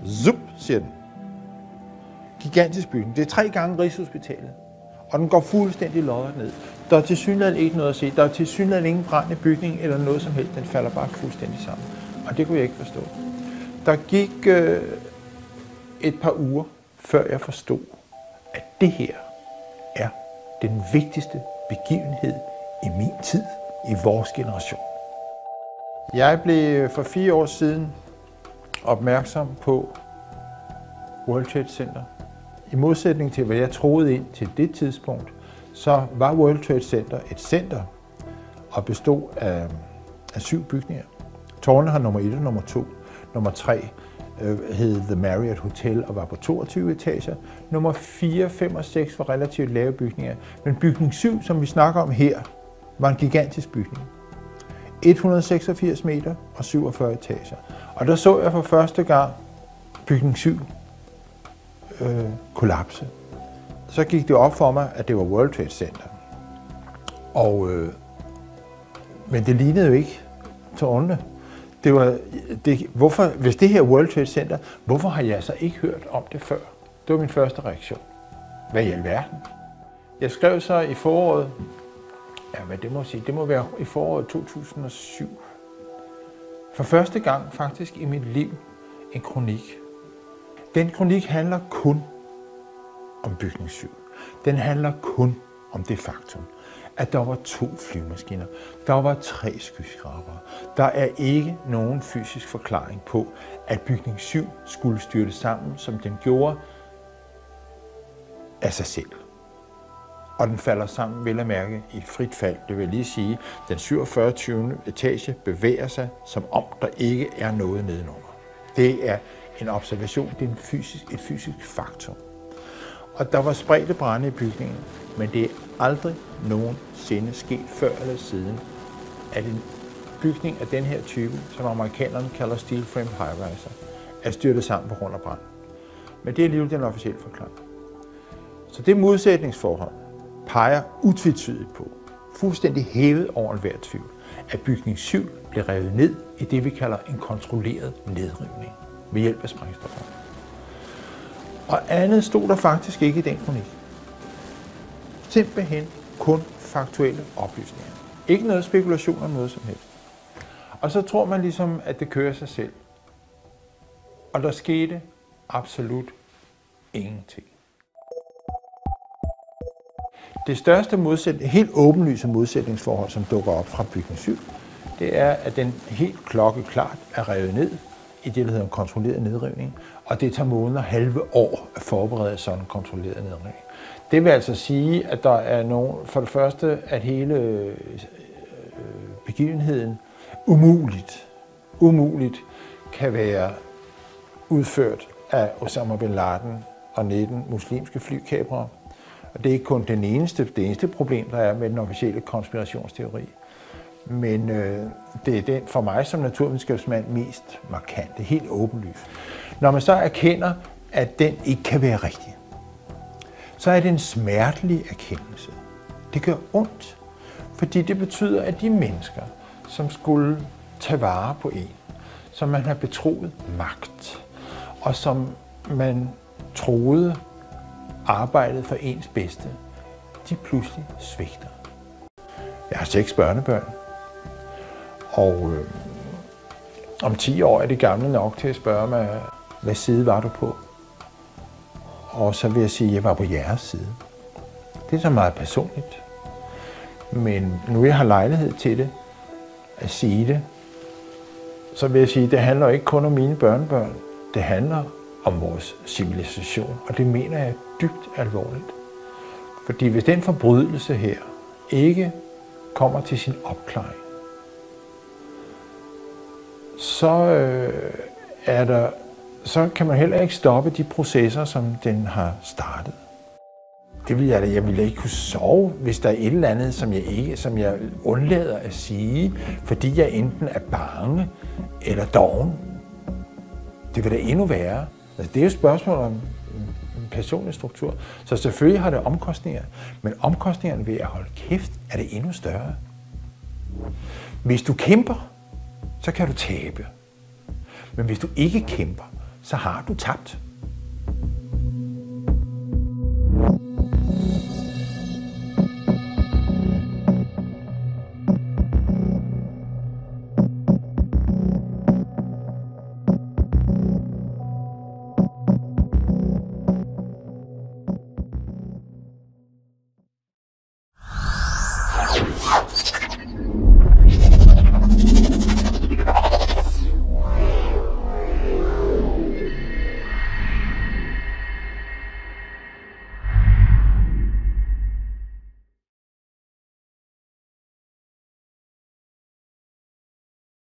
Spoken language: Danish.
Zup, siger den. Gigantisk bygning. Det er 3 gange Rigshospitalet. Og den går fuldstændig lodret ned. Der er tilsyneladende ikke noget at se. Der er tilsyneladende ingen brand i bygningen eller noget som helst. Den falder bare fuldstændig sammen. Og det kunne jeg ikke forstå. Der gik et par uger, før jeg forstod, at det her er den vigtigste begivenhed i min tid, i vores generation. Jeg blev for 4 år siden opmærksom på World Trade Center. I modsætning til, hvad jeg troede ind til det tidspunkt, så var World Trade Center et center og bestod af 7 bygninger. Tårnet har nummer 1 og nummer 2. Nummer 3 hed The Marriott Hotel og var på 22 etager. Nummer 4, 5 og 6 var relativt lave bygninger. Men bygning 7, som vi snakker om her, var en gigantisk bygning. 186 meter og 47 etager. Og der så jeg for første gang bygning 7 kollapse. Så gik det op for mig, at det var World Trade Center. Men det lignede jo ikke tårnene. Hvorfor, hvis det her World Trade Center, hvorfor har jeg så ikke hørt om det før? Det var min første reaktion. Hvad i alverden? Jeg skrev så i foråret, det må være i foråret 2007. For første gang faktisk i mit liv en kronik. Den kronik handler kun om bygning 7. Den handler kun om det faktum, at der var 2 flyvemaskiner, der var 3 skyskrabere. Der er ikke nogen fysisk forklaring på, at bygning 7 skulle styrte sammen, som den gjorde af sig selv. Og den falder sammen, vel at mærke, i frit fald. Det vil lige sige, at den 47. etage bevæger sig, som om der ikke er noget nedenunder. Det er en observation, det er et fysisk faktum. Og der var spredte brande i bygningen, men det er aldrig nogensinde sket før eller siden, at en bygning af den her type, som amerikanerne kalder steel frame high-riser, er styrtet sammen på grund af brand. Men det er alligevel den officielle forklaring. Så det modsætningsforhold peger utvetydigt på, fuldstændig hævet over enhver tvivl, at bygning 7 blev revet ned i det, vi kalder en kontrolleret nedrivning ved hjælp af sprængstoffer. Og andet stod der faktisk ikke i den kronik. Simpelthen kun faktuelle oplysninger. Ikke noget spekulation om noget som helst. Og så tror man ligesom, at det kører sig selv. Og der skete absolut ingenting. Det største helt åbenlyse modsætningsforhold, som dukker op fra bygning 7, det er, at den helt klokkeklart er revet ned i det, der hedder en kontrolleret nedrivning, og det tager måneder, halve år at forberede sådan en kontrolleret nedrivning. Det vil altså sige, at der er for det første, at hele begivenheden umuligt kan være udført af Osama bin Laden og 19 muslimske flykaprere. Og det er ikke kun det eneste problem, der er med den officielle konspirationsteori. Men det er den for mig som naturvidenskabsmand mest markante, helt åbenlyst. Når man så erkender, at den ikke kan være rigtig, så er det en smertelig erkendelse. Det gør ondt, fordi det betyder, at de mennesker, som skulle tage vare på en, som man har betroet magt, og som man troede arbejdede for ens bedste, de pludselig svigter. Jeg har 6 børnebørn, og om 10 år er det gamle nok til at spørge mig, hvad side var du på? Og så vil jeg sige, at jeg var på jeres side. Det er så meget personligt. Men nu jeg har lejlighed til det, at sige det, så vil jeg sige, at det handler ikke kun om mine børnebørn. Det handler om vores civilisation, og det mener jeg dybt alvorligt. Fordi hvis den forbrydelse her ikke kommer til sin opklaring, så kan man heller ikke stoppe de processer, som den har startet. Jeg ville ikke kunne sove, hvis der er et eller andet, som jeg undlader at sige, fordi jeg enten er bange eller doven. Det vil da endnu værre. Altså, det er jo et spørgsmål om personlig struktur. Så selvfølgelig har det omkostninger, men omkostningerne ved at holde kæft er det endnu større. Hvis du kæmper, så kan du tabe. Men hvis du ikke kæmper, så har du tabt.